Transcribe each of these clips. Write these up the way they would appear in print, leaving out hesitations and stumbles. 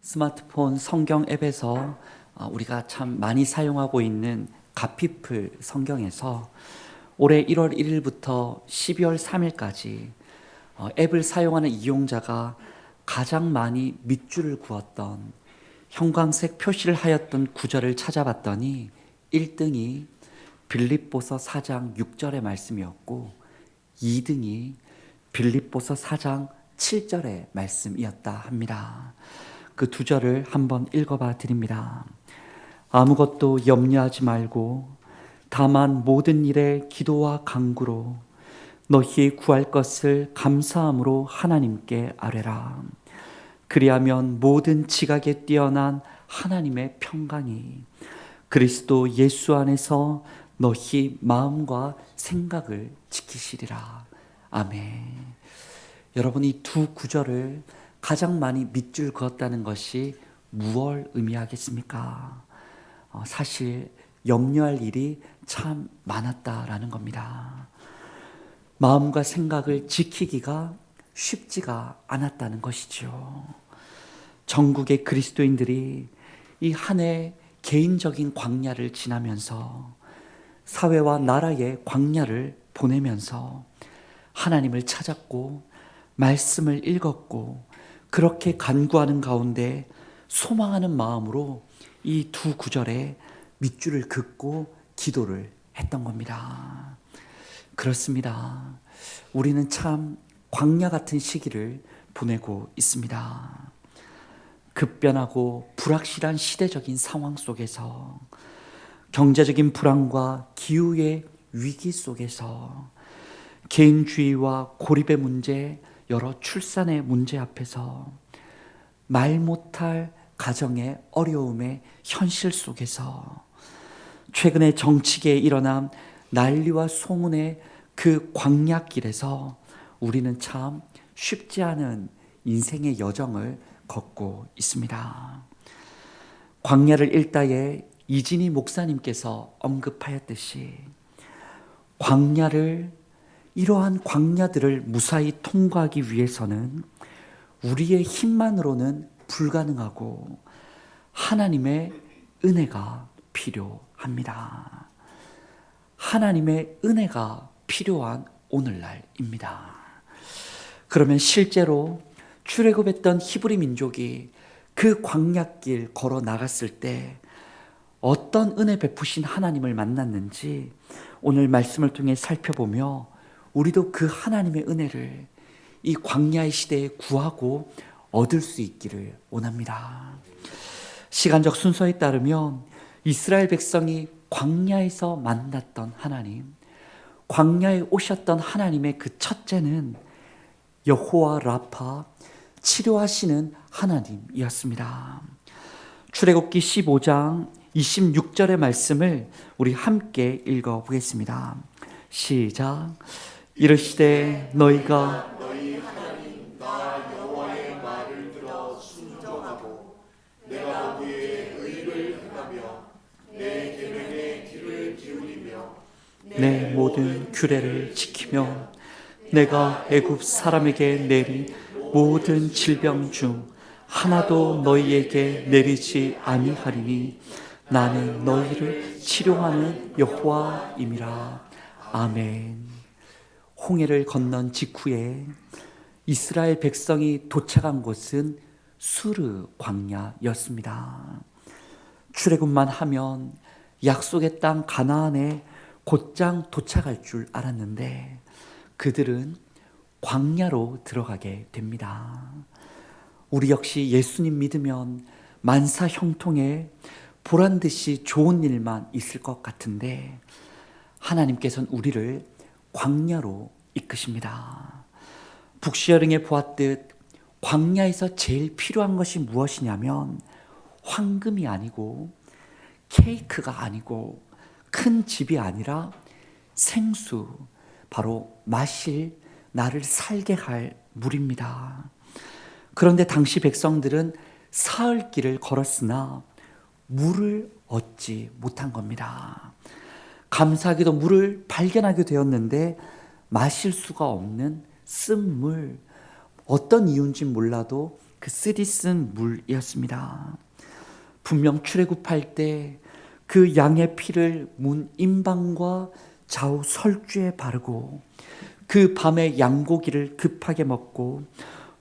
스마트폰 성경 앱에서 우리가 참 많이 사용하고 있는 가피플 성경에서 올해 1월 1일부터 12월 3일까지 앱을 사용하는 이용자가 가장 많이 밑줄을 그었던 형광색 표시를 하였던 구절을 찾아봤더니 1등이 빌립보서 4장 6절의 말씀이었고 2등이 빌립보서 4장 7절의 말씀이었다 합니다. 그 두 절을 한번 읽어봐 드립니다. 아무것도 염려하지 말고 다만 모든 일에 기도와 간구로 너희 구할 것을 감사함으로 하나님께 아뢰라. 그리하면 모든 지각에 뛰어난 하나님의 평강이 그리스도 예수 안에서 너희 마음과 생각을 지키시리라. 아멘. 여러분, 이 두 구절을 가장 많이 밑줄 그었다는 것이 무엇을 의미하겠습니까? 사실 염려할 일이 참 많았다라는 겁니다. 마음과 생각을 지키기가 쉽지가 않았다는 것이죠. 전국의 그리스도인들이 이 한 해 개인적인 광야를 지나면서 사회와 나라의 광야를 보내면서 하나님을 찾았고 말씀을 읽었고 그렇게 간구하는 가운데 소망하는 마음으로 이 두 구절에 밑줄을 긋고 기도를 했던 겁니다. 그렇습니다. 우리는 참 광야 같은 시기를 보내고 있습니다. 급변하고 불확실한 시대적인 상황 속에서 경제적인 불안과 기후의 위기 속에서 개인주의와 고립의 문제, 여러 출산의 문제 앞에서 말 못할 가정의 어려움의 현실 속에서 최근에 정치계에 일어난 난리와 소문의 그 광야길에서 우리는 참 쉽지 않은 인생의 여정을 걷고 있습니다. 광야를 읽다에 이진희 목사님께서 언급하였듯이 이러한 광야들을 무사히 통과하기 위해서는 우리의 힘만으로는 불가능하고 하나님의 은혜가 필요합니다. 하나님의 은혜가 필요한 오늘날입니다. 그러면 실제로 출애굽했던 히브리 민족이 그 광야길 걸어 나갔을 때 어떤 은혜 베푸신 하나님을 만났는지 오늘 말씀을 통해 살펴보며 우리도 그 하나님의 은혜를 이 광야의 시대에 구하고 얻을 수 있기를 원합니다. 시간적 순서에 따르면 이스라엘 백성이 광야에서 만났던 하나님, 광야에 오셨던 하나님의 그 첫째는 여호와 라파, 치료하시는 하나님이었습니다. 출애굽기 15장 26절의 말씀을 우리 함께 읽어보겠습니다. 시작. 이르시되 너희가 너희 하나님 나 여호와의 말을 들어 순종하고 내가 그의 의를 행하며 내 계명의 귀를 기울이며 내 모든 규례를 지키며 내가 애굽 사람에게 내린 모든 질병 중 하나도 너희에게 내리지 아니하리니 나는 너희를 치료하는 여호와임이라. 아멘. 홍해를 건넌 직후에 이스라엘 백성이 도착한 곳은 수르 광야였습니다. 출애굽만 하면 약속의 땅 가나안에 곧장 도착할 줄 알았는데 그들은 광야로 들어가게 됩니다. 우리 역시 예수님 믿으면 만사 형통에 보란듯이 좋은 일만 있을 것 같은데 하나님께서는 우리를 광야로 이끄십니다. 북시여ring에 보았듯 광야에서 제일 필요한 것이 무엇이냐면 황금이 아니고 케이크가 아니고 큰 집이 아니라 생수, 바로 마실 나를 살게 할 물입니다. 그런데 당시 백성들은 사흘 길을 걸었으나 물을 얻지 못한 겁니다. 감사하게도 물을 발견하게 되었는데 마실 수가 없는 쓴물, 어떤 이유인지 몰라도 그 쓰디쓴 물이었습니다. 분명 출애굽할 때 그 양의 피를 문 임방과 좌우 설주에 바르고 그 밤에 양고기를 급하게 먹고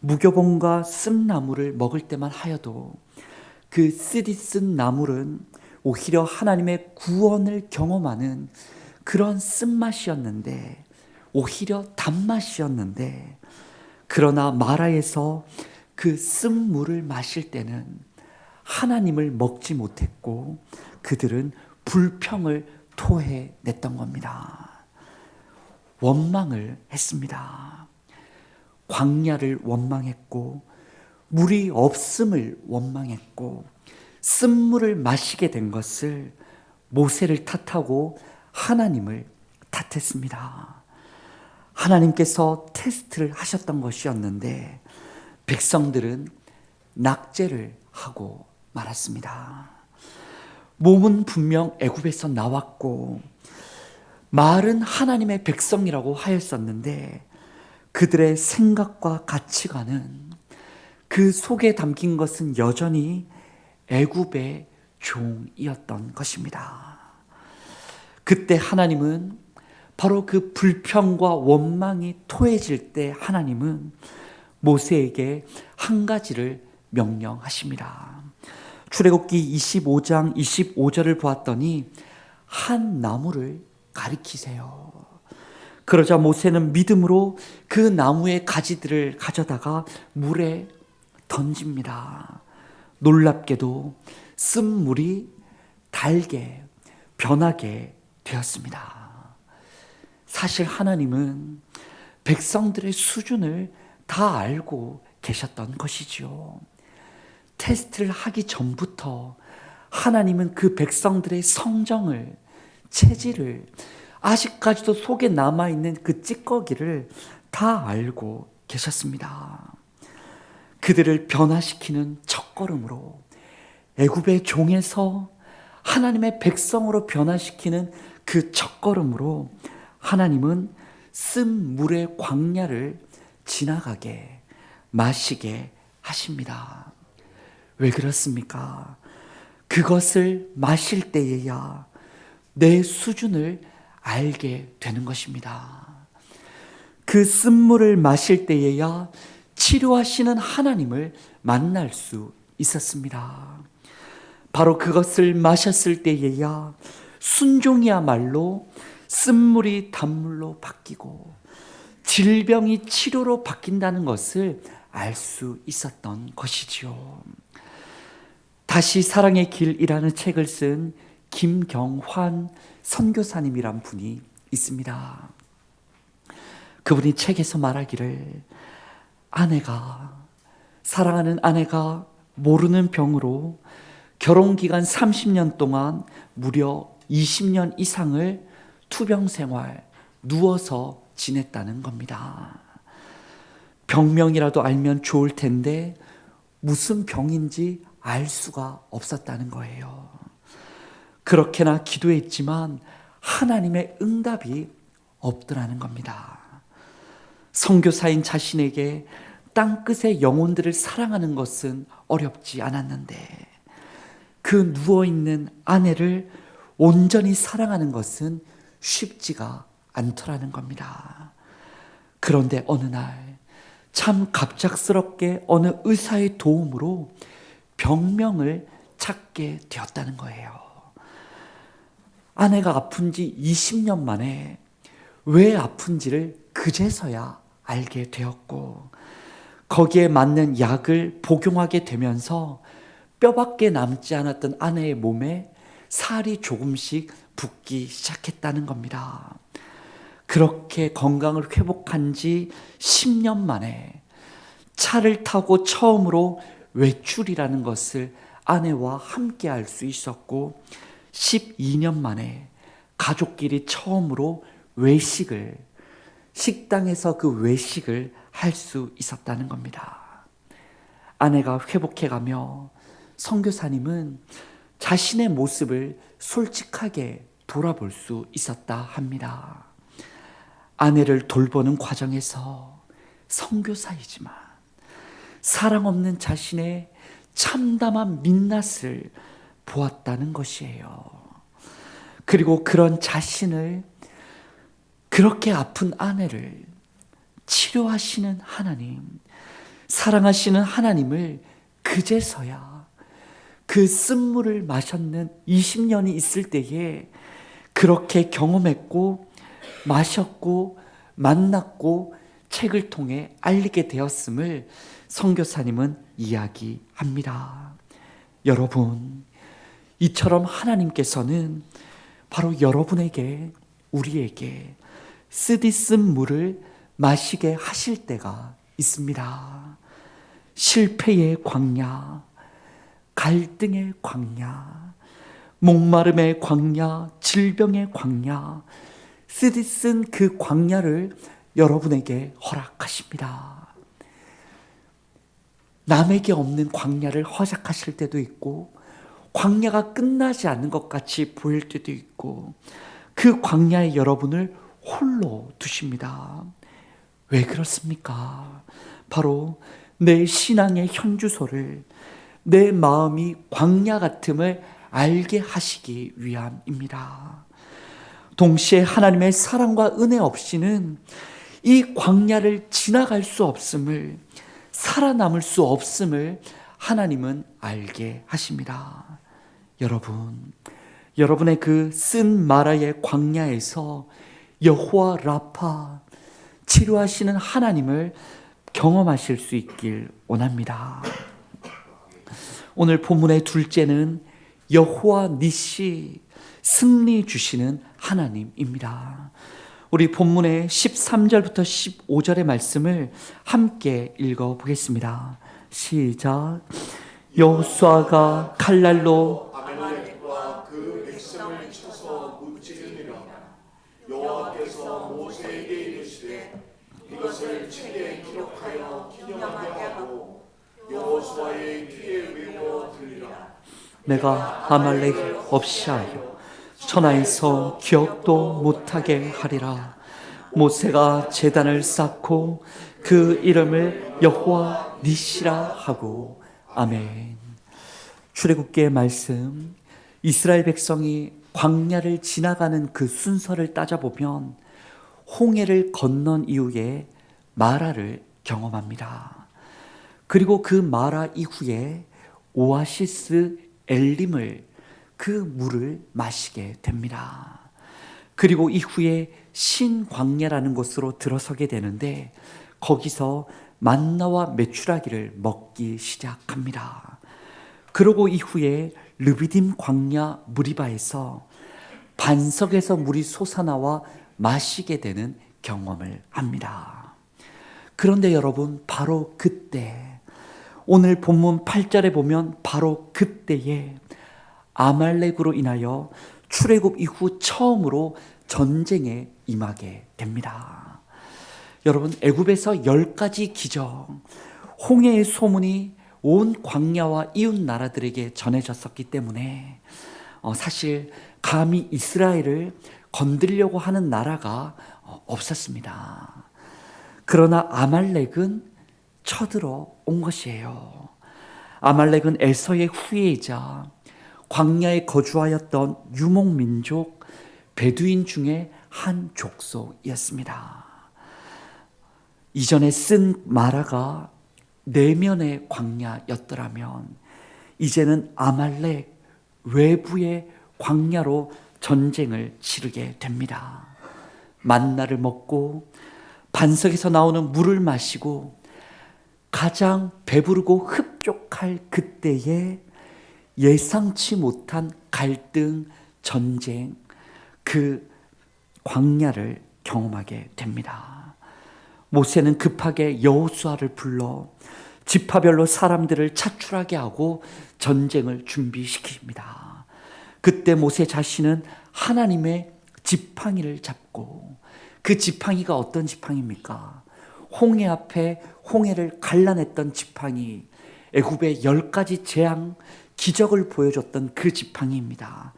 무교봉과 쓴나물을 먹을 때만 하여도 그 쓰디쓴 나물은 오히려 하나님의 구원을 경험하는 그런 쓴맛이었는데, 오히려 단맛이었는데, 그러나 마라에서 그 쓴물을 마실 때는 하나님을 먹지 못했고 그들은 불평을 토해냈던 겁니다. 원망을 했습니다. 광야를 원망했고 물이 없음을 원망했고 쓴물을 마시게 된 것을 모세를 탓하고 하나님을 탓했습니다. 하나님께서 테스트를 하셨던 것이었는데 백성들은 낙제를 하고 말았습니다. 몸은 분명 애굽에서 나왔고 말은 하나님의 백성이라고 하였었는데 그들의 생각과 가치관은, 그 속에 담긴 것은 여전히 애굽의 종이었던 것입니다. 그때 하나님은 바로 그 불평과 원망이 토해질 때 하나님은 모세에게 한 가지를 명령하십니다. 출애굽기 25장 25절을 보았더니 한 나무를 가리키세요. 그러자 모세는 믿음으로 그 나무의 가지들을 가져다가 물에 던집니다. 놀랍게도 쓴물이 달게 변하게 되었습니다. 사실 하나님은 백성들의 수준을 다 알고 계셨던 것이지요. 테스트를 하기 전부터 하나님은 그 백성들의 성정을, 체질을, 아직까지도 속에 남아있는 그 찌꺼기를 다 알고 계셨습니다. 그들을 변화시키는 첫걸음으로, 애굽의 종에서 하나님의 백성으로 변화시키는 그 첫걸음으로 하나님은 쓴 물의 광야를 지나가게, 마시게 하십니다. 왜 그렇습니까? 그것을 마실 때에야 내 수준을 알게 되는 것입니다. 그 쓴물을 마실 때에야 치료하시는 하나님을 만날 수 있었습니다. 바로 그것을 마셨을 때에야 순종이야말로 쓴물이 단물로 바뀌고 질병이 치료로 바뀐다는 것을 알 수 있었던 것이지요. 다시 사랑의 길이라는 책을 쓴 김경환 선교사님이란 분이 있습니다. 그분이 책에서 말하기를, 사랑하는 아내가 모르는 병으로 결혼기간 30년 동안 무려 20년 이상을 투병생활, 누워서 지냈다는 겁니다. 병명이라도 알면 좋을 텐데 무슨 병인지 알 수가 없었다는 거예요. 그렇게나 기도했지만 하나님의 응답이 없더라는 겁니다. 선교사인 자신에게 땅끝의 영혼들을 사랑하는 것은 어렵지 않았는데 그 누워있는 아내를 온전히 사랑하는 것은 쉽지가 않더라는 겁니다. 그런데 어느 날 참 갑작스럽게 어느 의사의 도움으로 병명을 찾게 되었다는 거예요. 아내가 아픈 지 20년 만에 왜 아픈지를 그제서야 알게 되었고 거기에 맞는 약을 복용하게 되면서 뼈밖에 남지 않았던 아내의 몸에 살이 조금씩 붙기 시작했다는 겁니다. 그렇게 건강을 회복한 지 10년 만에 차를 타고 처음으로 외출이라는 것을 아내와 함께 할 수 있었고 12년 만에 가족끼리 처음으로 외식을, 식당에서 그 외식을 할 수 있었다는 겁니다. 아내가 회복해가며 선교사님은 자신의 모습을 솔직하게 돌아볼 수 있었다 합니다. 아내를 돌보는 과정에서 선교사이지만 사랑 없는 자신의 참담한 민낯을 보았다는 것이에요. 그리고 그런 자신을, 그렇게 아픈 아내를 치료하시는 하나님, 사랑하시는 하나님을 그제서야 그 쓴물을 마셨는 20년이 있을 때에 그렇게 경험했고 마셨고 만났고 책을 통해 알리게 되었음을 선교사님은 이야기합니다. 여러분, 이처럼 하나님께서는 바로 여러분에게, 우리에게 쓰디쓴 물을 마시게 하실 때가 있습니다. 실패의 광야, 갈등의 광야, 목마름의 광야, 질병의 광야, 쓰디쓴 그 광야를 여러분에게 허락하십니다. 남에게 없는 광야를 허락하실 때도 있고, 광야가 끝나지 않는 것 같이 보일 때도 있고, 그 광야에 여러분을 홀로 두십니다. 왜 그렇습니까? 바로 내 신앙의 현주소를, 내 마음이 광야 같음을 알게 하시기 위함입니다. 동시에 하나님의 사랑과 은혜 없이는 이 광야를 지나갈 수 없음을, 살아남을 수 없음을 하나님은 알게 하십니다. 여러분, 여러분의 그 쓴 마라의 광야에서 여호와 라파, 치료하시는 하나님을 경험하실 수 있길 원합니다. 오늘 본문의 둘째는 여호와 니시, 승리 주시는 하나님입니다. 우리 본문의 13절부터 15절의 말씀을 함께 읽어보겠습니다. 시작. 여호수아가 칼날로 아말렉과 그 백성을 쳐서 무찌르니라. 여호와께서 모세에게 이르시되 이것을 책에 기록하여 기념하게 하고 여호수아의 귀에 외워 들리라. 내가 아말렉 없이 하여 천하에서 기억도 못하게 하리라. 모세가 제단을 쌓고 그 이름을 여호와 니시라 하고. 아멘. 출애굽기의 말씀, 이스라엘 백성이 광야를 지나가는 그 순서를 따져보면 홍해를 건넌 이후에 마라를 경험합니다. 그리고 그 마라 이후에 오아시스 엘림을, 그 물을 마시게 됩니다. 그리고 이후에 신광야라는 곳으로 들어서게 되는데 거기서 만나와 메추라기를 먹기 시작합니다. 그리고 이후에 르비딤 광야 무리바에서 반석에서 물이 솟아나와 마시게 되는 경험을 합니다. 그런데 여러분, 바로 그때, 오늘 본문 8절에 보면 바로 그때에 아말렉으로 인하여 출애굽 이후 처음으로 전쟁에 임하게 됩니다. 여러분, 애굽에서 10가지 기적, 홍해의 소문이 온 광야와 이웃 나라들에게 전해졌었기 때문에 사실 감히 이스라엘을 건드리려고 하는 나라가 없었습니다. 그러나 아말렉은 쳐들어 온 것이에요. 아말렉은 에서의 후예이자 광야에 거주하였던 유목민족 베두인 중에 한 족속이었습니다. 이전에 쓴 마라가 내면의 광야였더라면 이제는 아말렉 외부의 광야로 전쟁을 치르게 됩니다. 만나를 먹고 반석에서 나오는 물을 마시고 가장 배부르고 흡족할 그때에 예상치 못한 갈등, 전쟁, 그 광야를 경험하게 됩니다. 모세는 급하게 여호수아를 불러 지파별로 사람들을 차출하게 하고 전쟁을 준비시킵니다. 그때 모세 자신은 하나님의 지팡이를 잡고, 그 지팡이가 어떤 지팡이입니까? 홍해 앞에 홍해를 갈라냈던 지팡이, 애굽의 10가지 재앙, 기적을 보여줬던 그 지팡이입니다.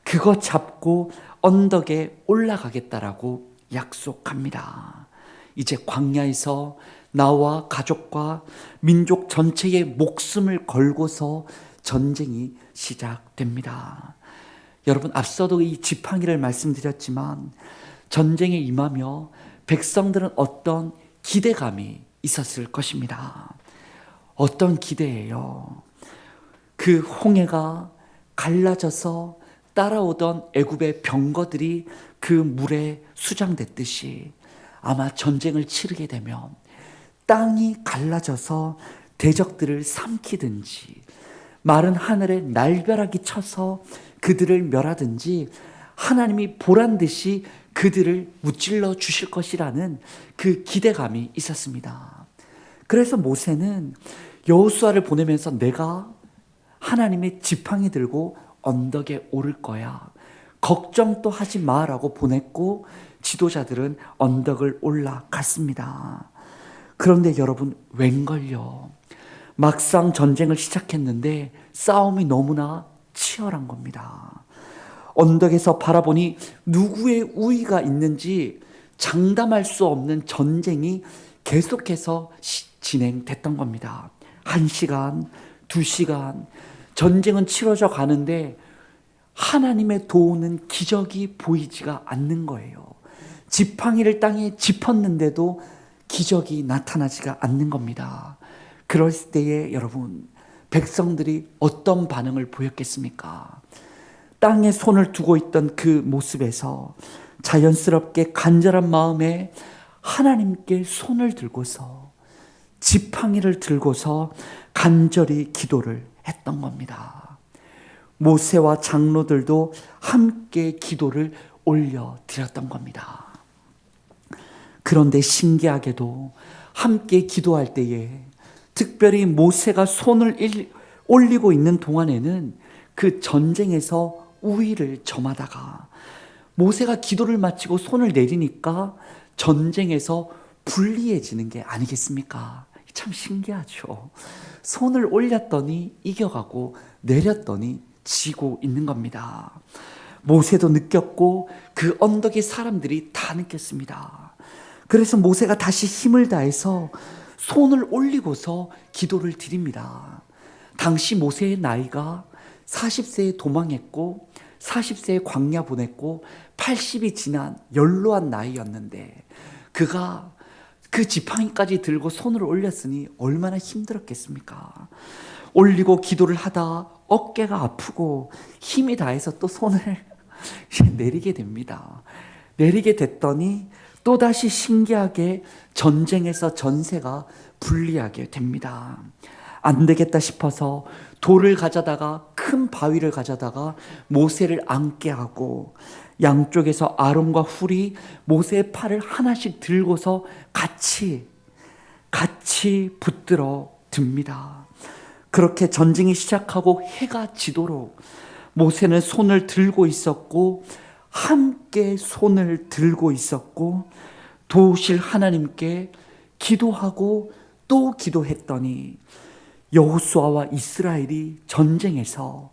그거 잡고 언덕에 올라가겠다라고 약속합니다. 이제 광야에서 나와 가족과 민족 전체의 목숨을 걸고서 전쟁이 시작됩니다. 여러분, 앞서도 이 지팡이를 말씀드렸지만 전쟁에 임하며 백성들은 어떤 기대감이 있었을 것입니다. 어떤 기대예요? 그 홍해가 갈라져서 따라오던 애굽의 병거들이 그 물에 수장됐듯이 아마 전쟁을 치르게 되면 땅이 갈라져서 대적들을 삼키든지 마른 하늘에 날벼락이 쳐서 그들을 멸하든지 하나님이 보란 듯이 그들을 무찔러 주실 것이라는 그 기대감이 있었습니다. 그래서 모세는 여호수아를 보내면서 내가 하나님의 지팡이 들고 언덕에 오를 거야, 걱정도 하지 마라고 보냈고 지도자들은 언덕을 올라갔습니다. 그런데 여러분, 웬걸요? 막상 전쟁을 시작했는데 싸움이 너무나 치열한 겁니다. 언덕에서 바라보니 누구의 우위가 있는지 장담할 수 없는 전쟁이 계속해서 진행됐던 겁니다. 1시간, 2시간 전쟁은 치러져 가는데 하나님의 도우는 기적이 보이지가 않는 거예요. 지팡이를 땅에 짚었는데도 기적이 나타나지가 않는 겁니다. 그럴 때에 여러분, 백성들이 어떤 반응을 보였겠습니까? 땅에 손을 두고 있던 그 모습에서 자연스럽게 간절한 마음에 하나님께 손을 들고서 지팡이를 들고서 간절히 기도를 했던 겁니다. 모세와 장로들도 함께 기도를 올려드렸던 겁니다. 그런데 신기하게도 함께 기도할 때에 특별히 모세가 손을 올리고 있는 동안에는 그 전쟁에서 우위를 점하다가 모세가 기도를 마치고 손을 내리니까 전쟁에서 불리해지는 게 아니겠습니까? 참 신기하죠. 손을 올렸더니 이겨가고 내렸더니 지고 있는 겁니다. 모세도 느꼈고 그 언덕의 사람들이 다 느꼈습니다. 그래서 모세가 다시 힘을 다해서 손을 올리고서 기도를 드립니다. 당시 모세의 나이가 40세에 도망했고 40세에 광야 보냈고 80이 지난 연로한 나이였는데 그가 그 지팡이까지 들고 손을 올렸으니 얼마나 힘들었겠습니까? 올리고 기도를 하다 어깨가 아프고 힘이 다해서 또 손을 내리게 됩니다. 내리게 됐더니 또다시 신기하게 전쟁에서 전세가 불리하게 됩니다. 안 되겠다 싶어서 돌을 가져다가 큰 바위를 가져다가 모세를 앉게 하고 양쪽에서 아론과 훌이 모세의 팔을 하나씩 들고서 같이 붙들어 듭니다. 그렇게 전쟁이 시작하고 해가 지도록 모세는 손을 들고 있었고 함께 손을 들고 있었고 도우실 하나님께 기도하고 또 기도했더니 여호수아와 이스라엘이 전쟁에서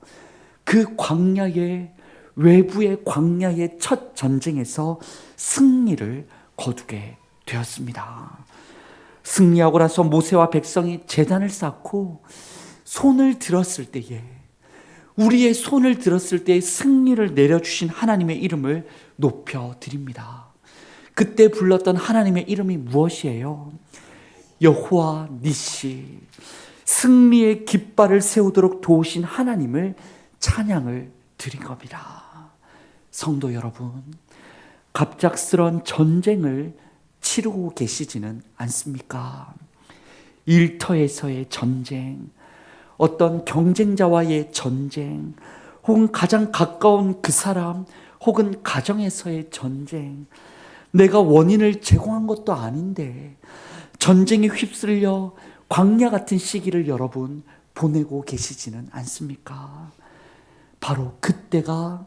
그 광야의 외부의 광야의 첫 전쟁에서 승리를 거두게 되었습니다. 승리하고 나서 모세와 백성이 제단을 쌓고 손을 들었을 때에 우리의 손을 들었을 때 승리를 내려주신 하나님의 이름을 높여드립니다. 그때 불렀던 하나님의 이름이 무엇이에요? 여호와 니시, 승리의 깃발을 세우도록 도우신 하나님을 찬양을 드린 겁니다. 성도 여러분, 갑작스런 전쟁을 치르고 계시지는 않습니까? 일터에서의 전쟁, 어떤 경쟁자와의 전쟁, 혹은 가장 가까운 그 사람, 혹은 가정에서의 전쟁, 내가 원인을 제공한 것도 아닌데 전쟁에 휩쓸려 광야 같은 시기를 여러분 보내고 계시지는 않습니까? 바로 그때가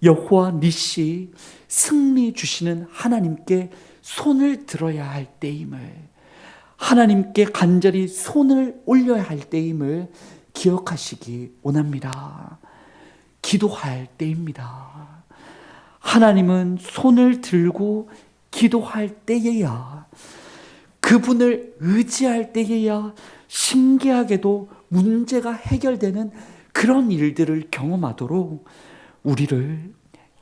여호와 니시, 승리 주시는 하나님께 손을 들어야 할 때임을, 하나님께 간절히 손을 올려야 할 때임을 기억하시기 원합니다. 기도할 때입니다. 하나님은 손을 들고 기도할 때에야 그분을 의지할 때에야 신기하게도 문제가 해결되는 그런 일들을 경험하도록 우리를,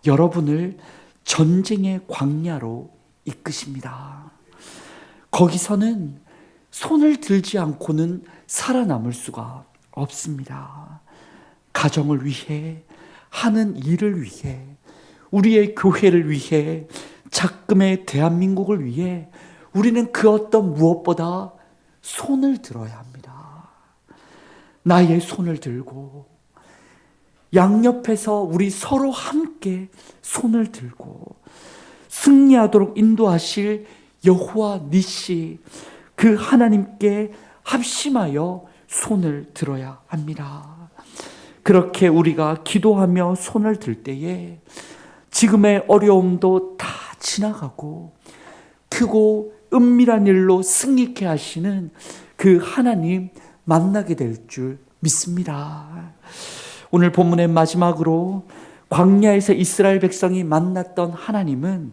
여러분을 전쟁의 광야로 이끄십니다. 거기서는 손을 들지 않고는 살아남을 수가 없습니다. 가정을 위해, 하는 일을 위해, 우리의 교회를 위해, 작금의 대한민국을 위해 우리는 그 어떤 무엇보다 손을 들어야 합니다. 나의 손을 들고 양옆에서 우리 서로 함께 손을 들고 승리하도록 인도하실 여호와 니시, 그 하나님께 합심하여 손을 들어야 합니다. 그렇게 우리가 기도하며 손을 들 때에 지금의 어려움도 다 지나가고 크고 은밀한 일로 승리케 하시는 그 하나님 만나게 될 줄 믿습니다. 오늘 본문의 마지막으로 광야에서 이스라엘 백성이 만났던 하나님은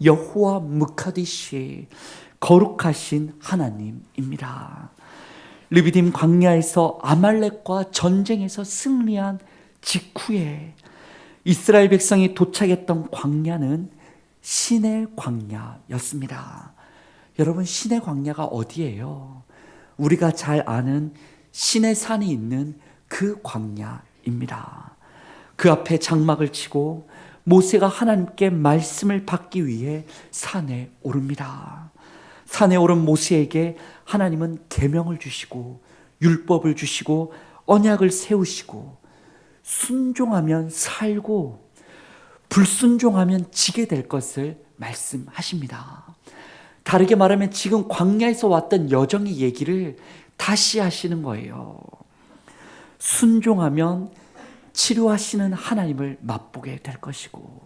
여호와 므카디시, 거룩하신 하나님입니다. 르비딤 광야에서 아말렉과 전쟁에서 승리한 직후에 이스라엘 백성이 도착했던 광야는 신의 광야였습니다. 여러분, 신의 광야가 어디예요? 우리가 잘 아는 신의 산이 있는 그 광야입니다. 그 앞에 장막을 치고 모세가 하나님께 말씀을 받기 위해 산에 오릅니다. 산에 오른 모세에게 하나님은 계명을 주시고 율법을 주시고 언약을 세우시고 순종하면 살고 불순종하면 지게 될 것을 말씀하십니다. 다르게 말하면 지금 광야에서 왔던 여정의 얘기를 다시 하시는 거예요. 순종하면 치료하시는 하나님을 맛보게 될 것이고,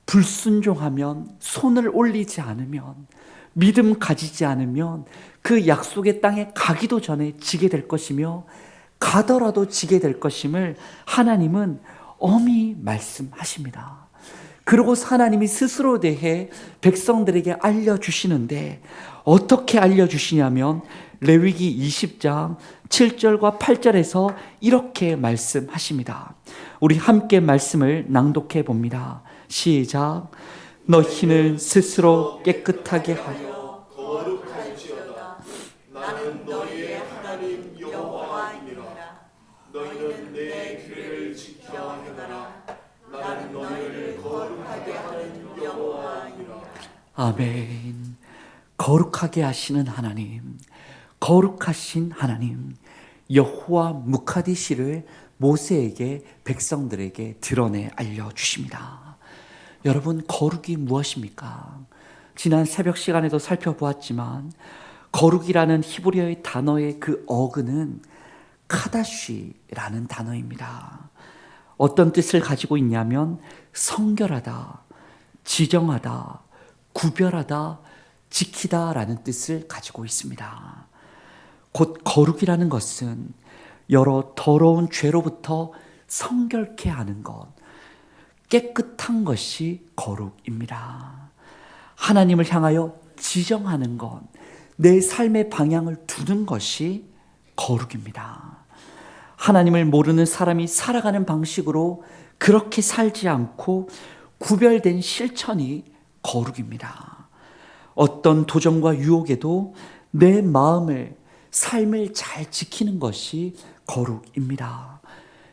불순종하면, 손을 올리지 않으면, 믿음 가지지 않으면 그 약속의 땅에 가기도 전에 지게 될 것이며 가더라도 지게 될 것임을 하나님은 엄히 말씀하십니다. 그리고 하나님이 스스로 대해 백성들에게 알려주시는데 어떻게 알려주시냐면 레위기 20장 7절과 8절에서 이렇게 말씀하십니다. 우리 함께 말씀을 낭독해 봅니다. 시작. 너희는 스스로 깨끗하게 하여 거룩할지어다. 나는 너희의 하나님 여호와이니라. 너희는 내 규례를 지켜 행하라. 나는 너희를 거룩하게 하는 여호와이니라. 아멘. 거룩하게 하시는 하나님, 거룩하신 하나님, 여호와 므카디시를 모세에게, 백성들에게 드러내 알려주십니다. 여러분, 거룩이 무엇입니까? 지난 새벽 시간에도 살펴보았지만 거룩이라는 히브리어의 단어의 그 어근은 카다쉬라는 단어입니다. 어떤 뜻을 가지고 있냐면 성결하다, 지정하다, 구별하다, 지키다라는 뜻을 가지고 있습니다. 곧 거룩이라는 것은 여러 더러운 죄로부터 성결케 하는 것, 깨끗한 것이 거룩입니다. 하나님을 향하여 지정하는 것, 내 삶의 방향을 두는 것이 거룩입니다. 하나님을 모르는 사람이 살아가는 방식으로 그렇게 살지 않고 구별된 실천이 거룩입니다. 어떤 도전과 유혹에도 내 마음을, 삶을 잘 지키는 것이 거룩입니다.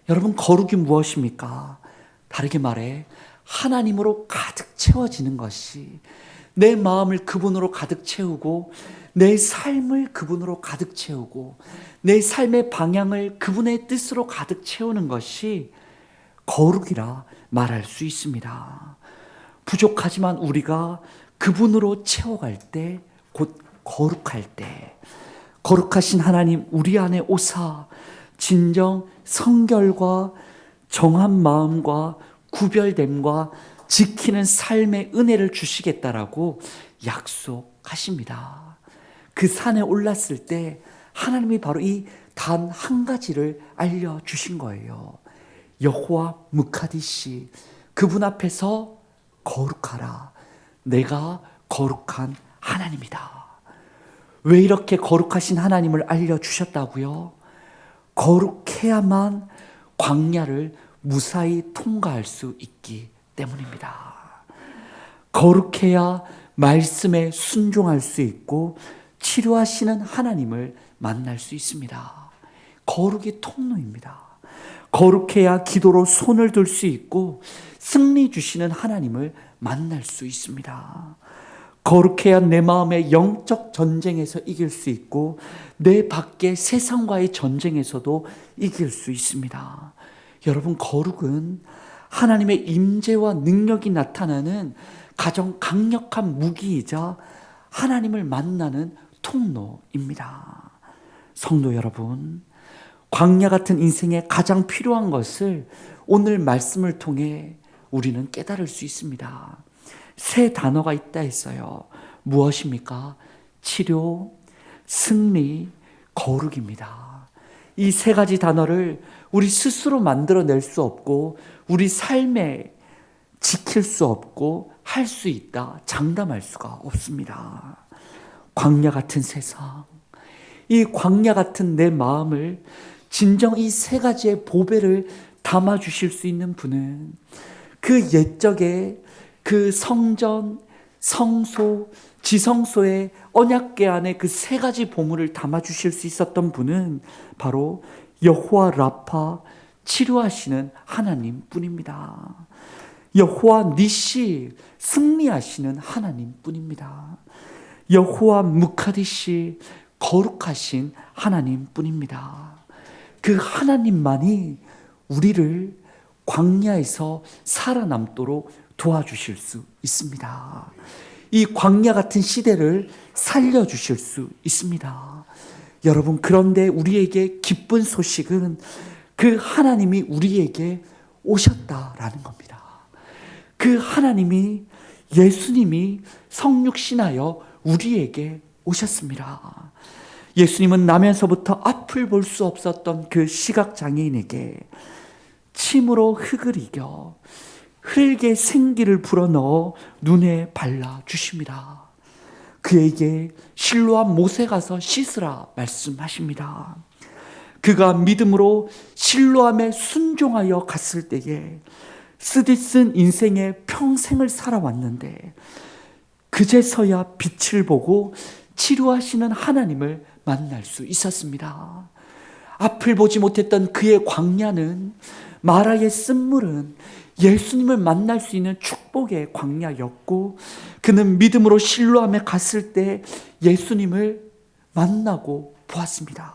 여러분, 거룩이 무엇입니까? 다르게 말해 하나님으로 가득 채워지는 것이, 내 마음을 그분으로 가득 채우고 내 삶을 그분으로 가득 채우고 내 삶의 방향을 그분의 뜻으로 가득 채우는 것이 거룩이라 말할 수 있습니다. 부족하지만 우리가 그분으로 채워갈 때, 곧 거룩할 때, 거룩하신 하나님 우리 안에 오사 진정 성결과 정한 마음과 구별됨과 지키는 삶의 은혜를 주시겠다라고 약속하십니다. 그 산에 올랐을 때 하나님이 바로 이 단 한 가지를 알려주신 거예요. 여호와 므카디시, 그분 앞에서 거룩하라. 내가 거룩한 하나님이다. 왜 이렇게 거룩하신 하나님을 알려주셨다고요? 거룩해야만 광야를 무사히 통과할 수 있기 때문입니다. 거룩해야 말씀에 순종할 수 있고 치료하시는 하나님을 만날 수 있습니다. 거룩이 통로입니다. 거룩해야 기도로 손을 들 수 있고 승리 주시는 하나님을 만날 수 있습니다. 거룩해야 내 마음의 영적 전쟁에서 이길 수 있고 내 밖의 세상과의 전쟁에서도 이길 수 있습니다. 여러분, 거룩은 하나님의 임재와 능력이 나타나는 가장 강력한 무기이자 하나님을 만나는 통로입니다. 성도 여러분, 광야 같은 인생에 가장 필요한 것을 오늘 말씀을 통해 우리는 깨달을 수 있습니다. 세 단어가 있다 했어요. 무엇입니까? 치료, 승리, 거룩입니다. 이 세 가지 단어를 우리 스스로 만들어낼 수 없고 우리 삶에 지킬 수 없고 할 수 있다, 장담할 수가 없습니다. 광야 같은 세상, 이 광야 같은 내 마음을 진정 이 세 가지의 보배를 담아주실 수 있는 분은 그 옛적에 그 성전, 성소, 지성소의 언약궤 안에 그 세 가지 보물을 담아주실 수 있었던 분은 바로 여호와 라파, 치료하시는 하나님 뿐입니다. 여호와 니시, 승리하시는 하나님 뿐입니다. 여호와 무카디시, 거룩하신 하나님 뿐입니다. 그 하나님만이 우리를 광야에서 살아남도록 도와주실 수 있습니다. 이 광야 같은 시대를 살려주실 수 있습니다. 여러분, 그런데 우리에게 기쁜 소식은 그 하나님이 우리에게 오셨다라는 겁니다. 그 하나님이, 예수님이 성육신하여 우리에게 오셨습니다. 예수님은 나면서부터 앞을 볼 수 없었던 그 시각장애인에게 침으로 흙을 이겨 흙에 생기를 불어넣어 눈에 발라주십니다. 그에게 실로암 못에 가서 씻으라 말씀하십니다. 그가 믿음으로 실로암에 순종하여 갔을 때에 쓰디쓴 인생의 평생을 살아왔는데 그제서야 빛을 보고 치료하시는 하나님을 만날 수 있었습니다. 앞을 보지 못했던 그의 광야는, 마라의 쓴물은 예수님을 만날 수 있는 축복의 광야였고 그는 믿음으로 실로암에 갔을 때 예수님을 만나고 보았습니다.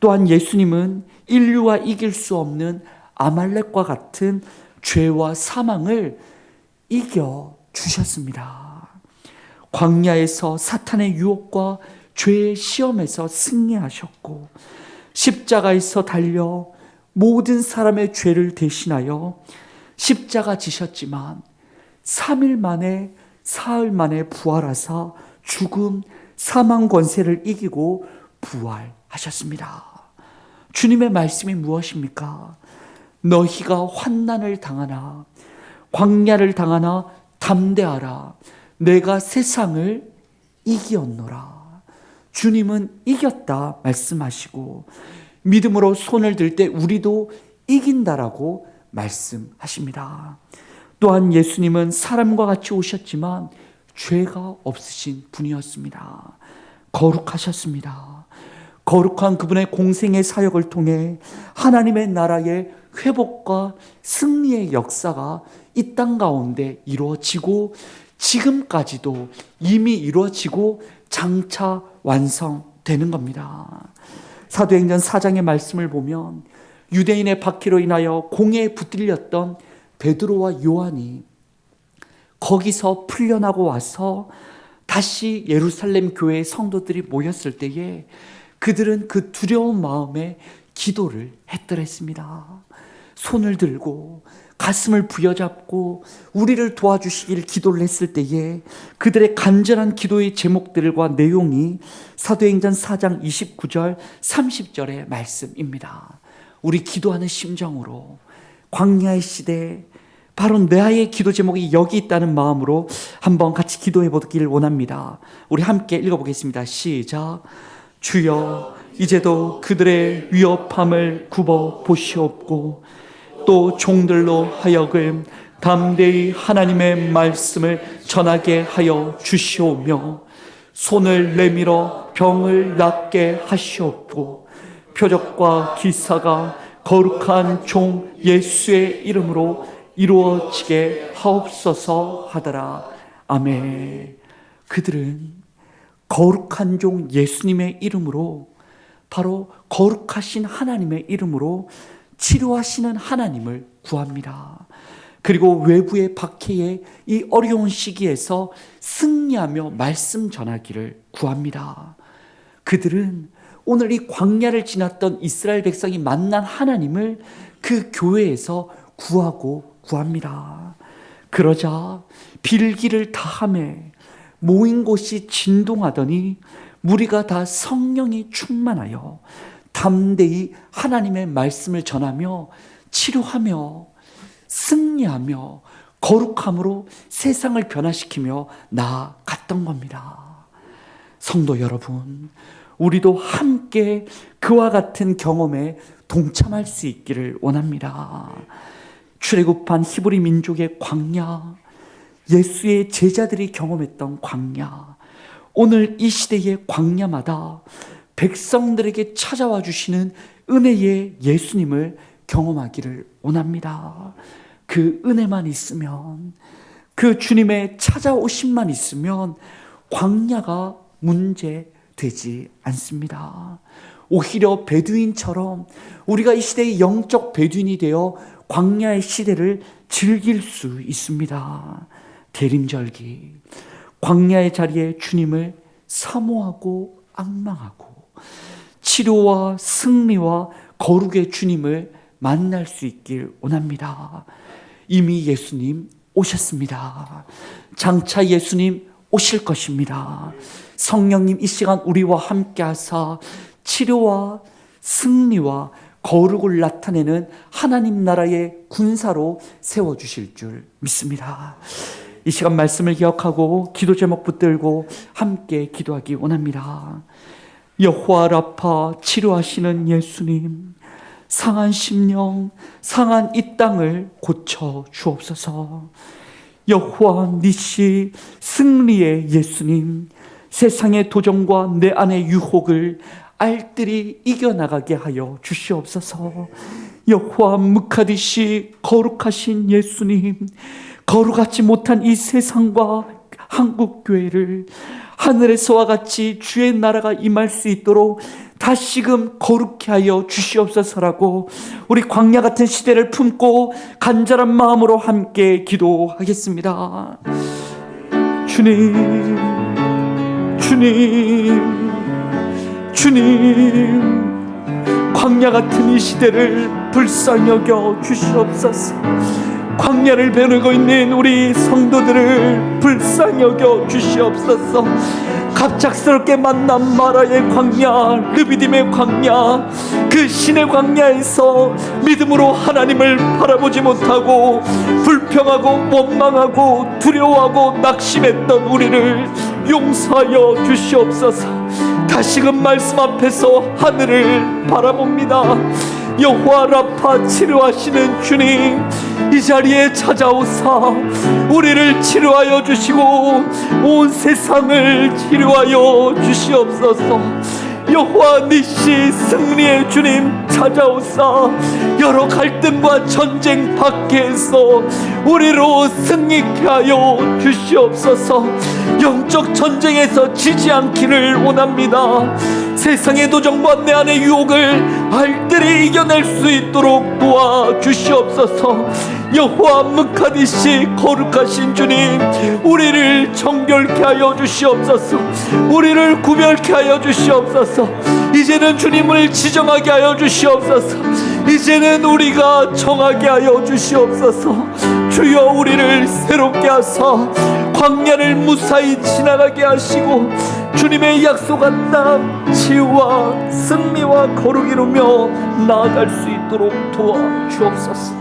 또한 예수님은 인류와 이길 수 없는 아말렉과 같은 죄와 사망을 이겨주셨습니다. 광야에서 사탄의 유혹과 죄의 시험에서 승리하셨고 십자가에서 달려 모든 사람의 죄를 대신하여 십자가 지셨지만 3일 만에, 사흘 만에 부활하사 죽음, 사망 권세를 이기고 부활하셨습니다. 주님의 말씀이 무엇입니까? 너희가 환난을 당하나 광야를 당하나 담대하라. 내가 세상을 이기었노라. 주님은 이겼다 말씀하시고 믿음으로 손을 들 때 우리도 이긴다라고 말씀하십니다. 또한 예수님은 사람과 같이 오셨지만 죄가 없으신 분이었습니다. 거룩하셨습니다. 거룩한 그분의 공생의 사역을 통해 하나님의 나라의 회복과 승리의 역사가 이 땅 가운데 이루어지고 지금까지도 이미 이루어지고 장차 완성되는 겁니다. 사도행전 4장의 말씀을 보면 유대인의 박해로 인하여 공회에 붙들렸던 베드로와 요한이 거기서 풀려나고 와서 다시 예루살렘 교회의 성도들이 모였을 때에 그들은 그 두려운 마음에 기도를 했더랬습니다. 손을 들고 가슴을 부여잡고 우리를 도와주시길 기도를 했을 때에 그들의 간절한 기도의 제목들과 내용이 사도행전 4장 29절 30절의 말씀입니다. 우리 기도하는 심정으로 광야의 시대, 바로 나의 기도 제목이 여기 있다는 마음으로 한번 같이 기도해 보기를 원합니다. 우리 함께 읽어보겠습니다. 시작. 주여, 이제도 그들의 위협함을 굽어 보시옵고 또 종들로 하여금 담대히 하나님의 말씀을 전하게 하여 주시오며 손을 내밀어 병을 낫게 하시옵고 표적과 기사가 거룩한 종 예수의 이름으로 이루어지게 하옵소서 하더라. 아멘. 그들은 거룩한 종 예수님의 이름으로, 바로 거룩하신 하나님의 이름으로 치료하시는 하나님을 구합니다. 그리고 외부의 박해의 이 어려운 시기에서 승리하며 말씀 전하기를 구합니다. 그들은 오늘 이 광야를 지났던 이스라엘 백성이 만난 하나님을 그 교회에서 구합니다. 그러자 빌기를 다하매 모인 곳이 진동하더니 무리가 다 성령이 충만하여 담대히 하나님의 말씀을 전하며 치료하며 승리하며 거룩함으로 세상을 변화시키며 나아갔던 겁니다. 성도 여러분, 우리도 함께 그와 같은 경험에 동참할 수 있기를 원합니다. 출애굽한 히브리 민족의 광야, 예수의 제자들이 경험했던 광야, 오늘 이 시대의 광야마다 백성들에게 찾아와 주시는 은혜의 예수님을 경험하기를 원합니다. 그 은혜만 있으면, 그 주님의 찾아오심만 있으면 광야가 문제되지 않습니다. 오히려 베두인처럼 우리가 이 시대의 영적 베두인이 되어 광야의 시대를 즐길 수 있습니다. 대림절기, 광야의 자리에 주님을 사모하고 앙망하고 치료와 승리와 거룩의 주님을 만날 수 있길 원합니다. 이미 예수님 오셨습니다. 장차 예수님 오실 것입니다. 성령님 이 시간 우리와 함께 하사 치료와 승리와 거룩을 나타내는 하나님 나라의 군사로 세워주실 줄 믿습니다. 이 시간 말씀을 기억하고 기도 제목 붙들고 함께 기도하기 원합니다. 여호와 라파, 치료하시는 예수님, 상한 심령, 상한 이 땅을 고쳐 주옵소서. 여호와 니시, 승리의 예수님, 세상의 도전과 내 안의 유혹을 알뜰히 이겨나가게 하여 주시옵소서. 여호와 므카디시, 거룩하신 예수님, 거룩하지 못한 이 세상과 한국교회를 하늘에서와 같이 주의 나라가 임할 수 있도록 다시금 거룩케 하여 주시옵소서라고 우리 광야 같은 시대를 품고 간절한 마음으로 함께 기도하겠습니다. 주님, 주님, 주님, 광야 같은 이 시대를 불쌍히 여겨 주시옵소서. 광야를 배우고 있는 우리 성도들을 불쌍히 여겨 주시옵소서. 갑작스럽게 만난 마라의 광야, 르비딤의 광야, 그 신의 광야에서 믿음으로 하나님을 바라보지 못하고 불평하고 원망하고 두려워하고 낙심했던 우리를 용서하여 주시옵소서. 다시금 말씀 앞에서 하늘을 바라봅니다. 여호와 라파, 치료하시는 주님, 이 자리에 찾아오사 우리를 치료하여 주시고 온 세상을 치료하여 주시옵소서. 여호와 니시, 승리의 주님, 찾아오사 여러 갈등과 전쟁 밖에서 우리로 승리케 하여 주시옵소서. 영적 전쟁에서 지지 않기를 원합니다. 세상의 도전과 내 안의 유혹을 알뜰히 이겨낼 수 있도록 도와주시옵소서. 여호와 므카디시, 거룩하신 주님, 우리를 정결케 하여 주시옵소서. 우리를 구별케 하여 주시옵소서. 이제는 주님을 지정하게 하여 주시옵소서. 이제는 우리가 정하게 하여 주시옵소서. 주여, 우리를 새롭게 하사 광야를 무사히 지나가게 하시고 주님의 약속한 땅 치유와 승리와 거룩 이루며 나아갈 수 있도록 도와주옵소서.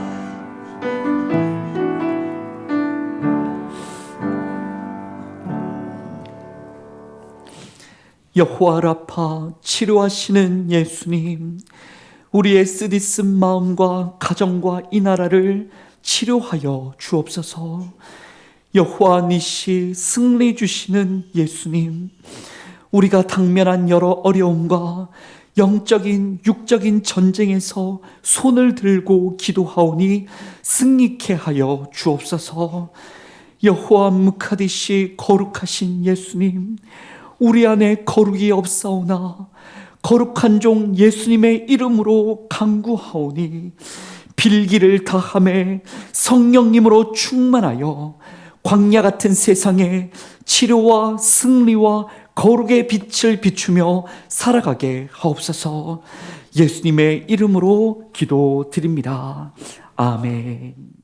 여호와 라파 치료하시는 예수님, 우리의 쓰디쓴 마음과 가정과 이 나라를 치료하여 주옵소서. 여호와 니시 승리 주시는 예수님, 우리가 당면한 여러 어려움과 영적인 육적인 전쟁에서 손을 들고 기도하오니 승리케 하여 주옵소서. 여호와 무카디시 거룩하신 예수님, 우리 안에 거룩이 없사오나 거룩한 종 예수님의 이름으로 간구하오니 빌기를 다함에 성령님으로 충만하여 광야 같은 세상에 치료와 승리와 거룩의 빛을 비추며 살아가게 하옵소서. 예수님의 이름으로 기도드립니다. 아멘.